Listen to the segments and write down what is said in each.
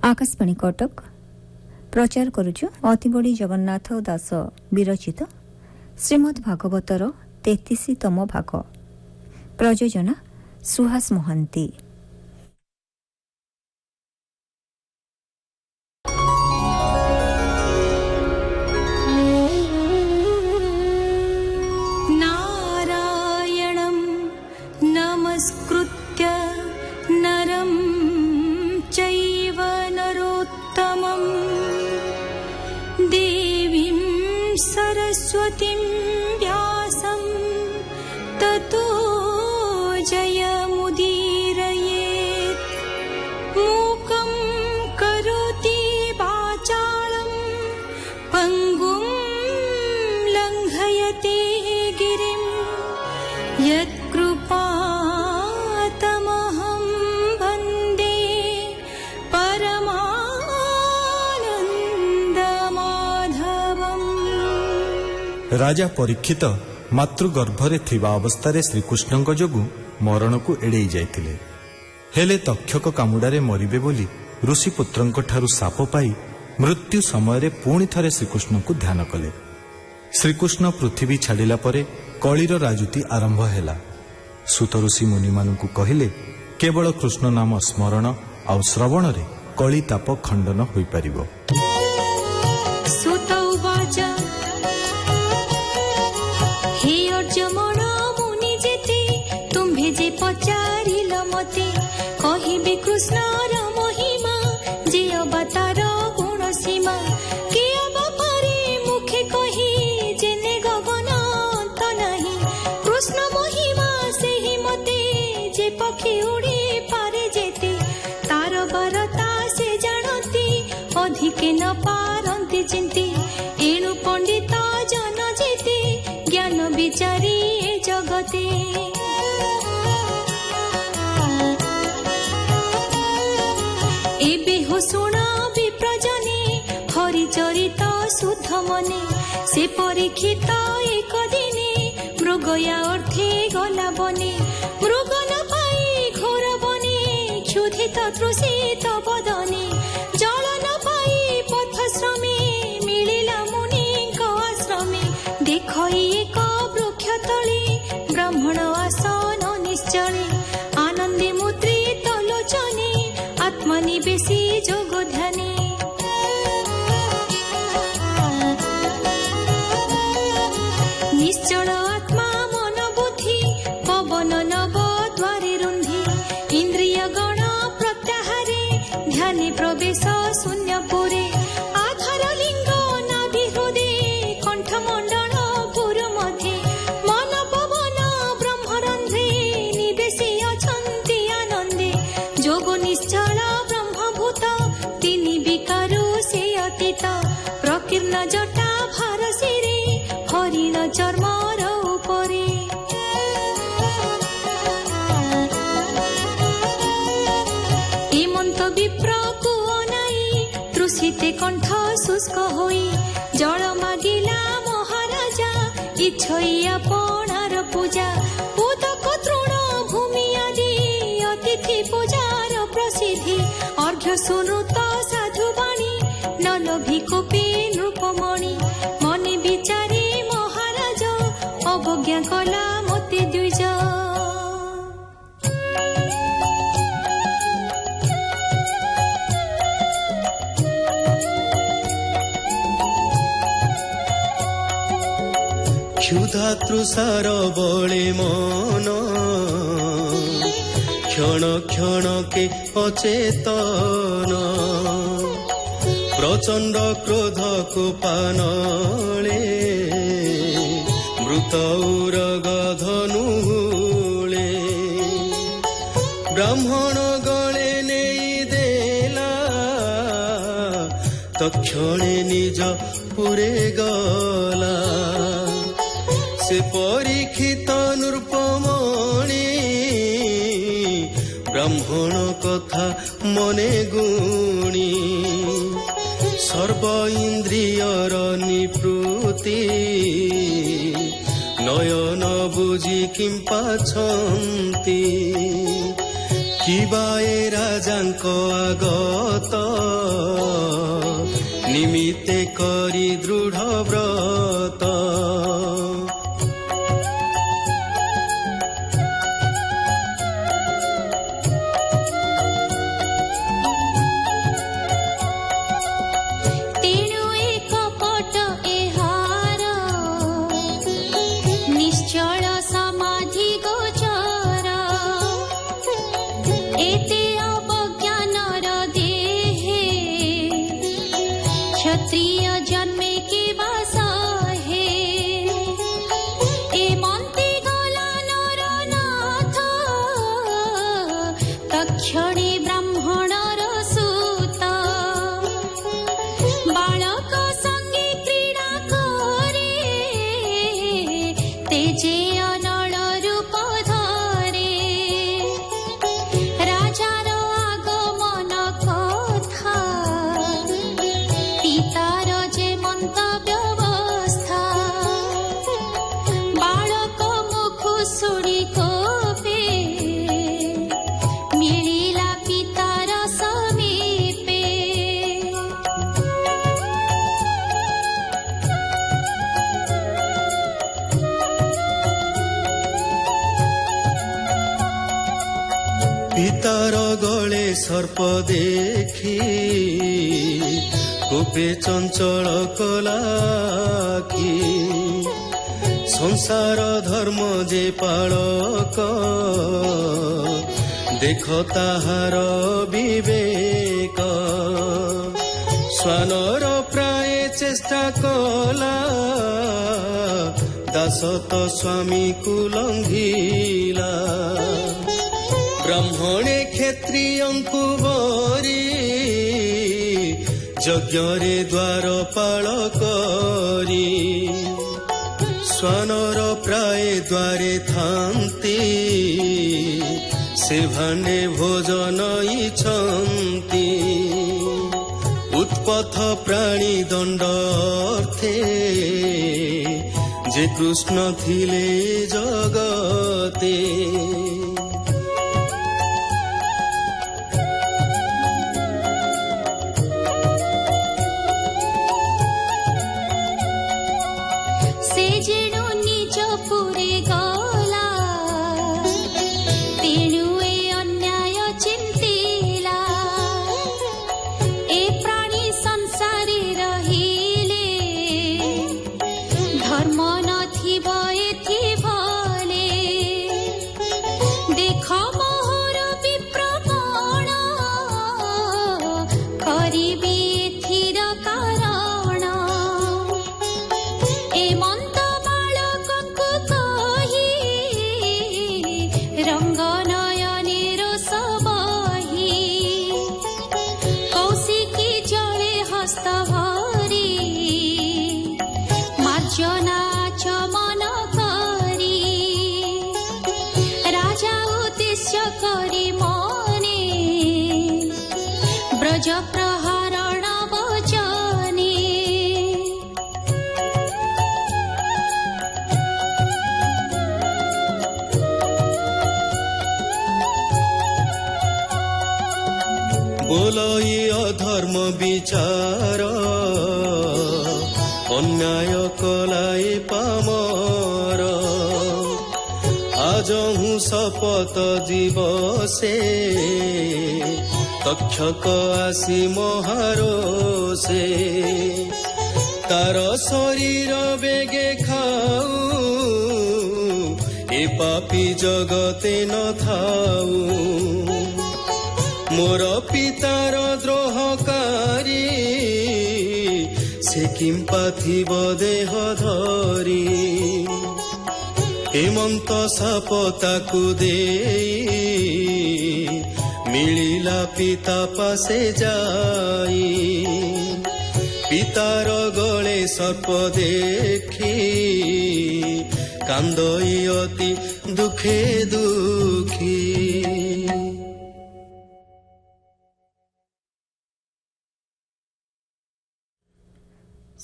आकाशवाणी कटक प्रचार करुछु अतिबड़ी जगन्नाथ दास विरचित श्रीमद् भागवतर 33तम भाग। प्रयोजना सुहास मोहंती। नारायणं नमस्कृत्य नरं चैव नरोत्तमं देवीं सरस्वतीं व्यासं ततो जयमुदीरयेत्। मूकं करोति वाचालं पङ्गुं लङ्घयति गिरिं यत्कृपातमहं वन्दे परमानन्दमाधवम्। राजा परीक्षित मातृगर्भरे थिबा अवस्थारे श्रीकृष्णଙ୍କ जोगु मरणକୁ एड़ेई जाइथिले। हेले तक्षक कामुडारे मरिबे बोली ऋषिपुत्रଙ୍କ ठारू साप पाई मृत्यु समय पुणी थरे श्रीकृष्णଙ୍କୁ ध्यान कले। श्रीकृष्ण पृथ्वी छाड़िला परे कलिर राजुति आरंभ हैला। सुत ऋषि मुनि मानकु कहिले केवल कृष्ण नाम स्मरण आउ श्रवण रे कली ताप खंडन होई परिबो। सुत उवाच हे अर्जुन मुनि जेते तुम्भे जे पचारिल मते कहिबे कृष्णर महिमा जे अवतार गुण सीमा के अवतारे मुखे कहि जेने गगन अंत नाही कृष्ण महिमा सेहि मते जे पक्षी उड़ी पारे जेते तार बरता से जानती अधिके न पारंती चिंती एणु पंडित जन जेते ज्ञान विचारी ए जगते। एबे हो शुण विप्रजने हरिचरित शुद्ध मने से परीक्षित एक दिने मृगया अर्थे गला बने मृग न पाई घोर बने क्षुधित तृषित बदने जल न पाई पथ श्रमे मिलिला मुनिଙ୍କ आश्रमे देखई एक वृक्ष तले ब्राह्मण आसन निश्चले आनंदे मुद्रित लोचने आत्मनिवेशी जोग ध्याने। निश्चल आत्मा मन बुद्धि पवन नव द्वारे रुंधी इंद्रिय गण प्रत्याहारे ध्याने प्रवेश शून्यपुरे आधार लिंग नाभि हृदे कंठमंडल पुर मध्ये मन पवन ब्रह्मरंध्रे निवेशी अछन्ति आनंदे जोग निश्चल ब्रह्मभूत तिनि विकारु से अतीत प्रकीर्ण जटा भार शिरे हरिण चर्मर उपरे। हेमंत विप्र को अनाई तृषिते कंठ शुष्क होई जल मागिला महाराजा इच्छई आपणार पूजा उदक तृण भूमि आदि अतिथि पूजार प्रसिद्धि अर्घ्य सुनुत साधुवाणी नल भिकोपे नृपमणि मने विचारे महाराज अवज्ञा कला मते द्विज। क्षुधा तृषार बळे मन क्षण क्षण के अचेतन प्रचंड क्रोध कुपानले मृत उरग धनुले ब्राह्मण गळे नेई देला तक्षणे निज पुरे गला से परीक्षित नृपमणि ब्राह्मण कथा मने गुणी सर्व इंद्रियर निवृत्ति नयन बुझी किं पाछन्ति কিবায়ে রাজাঙ্ক আগত নিমিত্তে করি দৃঢ় ব্রত ତେଣୁ ଏ କପଟ ଏହାର ନିଶ୍ଚଳ ସମାଧି ଗୋଚର ଏତେ ଅବଜ୍ଞାନର ଦେହେ କ୍ଷତ୍ରିୟ ଜନ୍ମେ କିବା ସହେ ଏ ମନ୍ତି ଗଲା ନରନାଥ ତକ୍ଷଣେ ବ୍ରାହ୍ମଣର ସୁତ ବାଳକ ସଙ୍ଗେ କ୍ରୀଡ଼ା କରେ ତେଜେ ଅନଳ ରୂପ ଧରେ ରାଜାର ଆଗମନ କଥା ପିତାର ଯେ ମନ୍ତବ୍ୟ ବ୍ୟବସ୍ଥା ବାଳକ ମୁଖ ଶୁଣି କୋପେ ମିଳିଲା ପିତାର ସମୀପେ পিতার গলে সর্প দেখি কোপে চঞ্চল কলাকি সংসার ধর্ম যে পালক দেখ তাহার বিবেক শ্বানর প্রায় চেষ্টা কলা দাসত স্বামীକୁ লঙ্ঘিলা ব্রাহ্মণে ক্ষেত্রিয়ଙ୍କୁ বরি যজ্ঞরে দ্বারপাଳ କରି ଶ୍ୱାନର ପ୍ରାୟ ଦ୍ୱାରେ ଥାନ୍ତି ସେ ଭାଣ୍ଡେ ଭୋଜନ ଇଛନ୍ତି ଉତ୍ପଥ ପ୍ରାଣୀ ଦଣ୍ଡ ଅର୍ଥେ ଯେ କୃଷ୍ଣ ଥିଲେ ଜଗତେ ସେ ଯେଣୁ ନିଜ ପୁରେ ଗଲା ତେଣୁ ଏ ଅନ୍ୟାୟ ଚିନ୍ତିଲା ଏ ପ୍ରାଣୀ ସଂସାରେ ରହିଲେ ଧର୍ମ ନଥିବ ଏଥି ଭଲେ ଦେଖ ମୋହର ବିପ୍ରପଣ କରିବି ଏଥିର କାରଣ ଏ ମନ୍ତ ବାଳକଙ୍କୁ କହି ରଙ୍ଗ ନୟନେ ରୋଷ ବହି କୌଶିକୀ ଜଳେ ହସ୍ତ ଭରି ମାର୍ଜନା ଚମନ କରି ରାଜା ଉଦ୍ଦେଶ୍ୟ କରି ମନେ ବ୍ରଜ ପ୍ରହରଣ ବଚନେ ବୋଲ ଇ ଅଧର୍ମ ବିଚାର ଅନ୍ୟାୟ କଲାଏ ପାମର ଆଜ ହୁଁ ଶପଥ ଯିବ ସେ ତକ୍ଷକ ଆସି ମହାରୋଷେ ତାର ଶରୀର ବେଗେ ଖାଉ ଏ ପାପୀ ଜଗତେ ନଥାଉ ମୋର ପିତାର ଦ୍ରୋହକାରୀ ସେ କିମ୍ପା ଥିବ ଦେହ ଧରି ହେମନ୍ତ ସାପ ତାକୁ ଦେଇ ମିଳିଲା ପିତା ପାଶେ ଯାଇ ପିତାର ଗଳେ ସର୍ପ ଦେଖି କାନ୍ଦଇ ଅତି ଦୁଃଖେ ଦୁଃଖୀ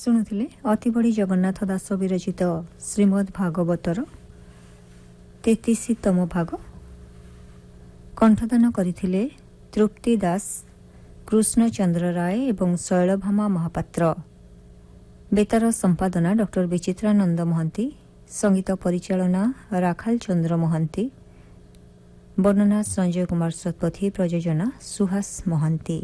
ଶୁଣୁଥିଲେ ଅତିବଡ଼ି ଜଗନ୍ନାଥ ଦାସ ବିରଚିତ ଶ୍ରୀମଦ୍ ଭାଗବତର 33ତମ ଭାଗ କଣ୍ଠଦାନ କରିଥିଲେ ତୃପ୍ତି ଦାସ, କୃଷ୍ଣଚନ୍ଦ୍ର ରାୟ ଏବଂ ଶୈଳଭାମା ମହାପାତ୍ର। ବେତାର ସମ୍ପାଦନା ଡକ୍ଟର ବିଚିତ୍ରାନନ୍ଦ ମହାନ୍ତି, ସଙ୍ଗୀତ ପରିଚାଳନା ରାଖାଲ ଚନ୍ଦ୍ର ମହାନ୍ତି, ବର୍ଣ୍ଣନା ସଞ୍ଜୟ କୁମାର ଶତପଥୀ, ପ୍ରଯୋଜନା ସୁହାସ ମହାନ୍ତି।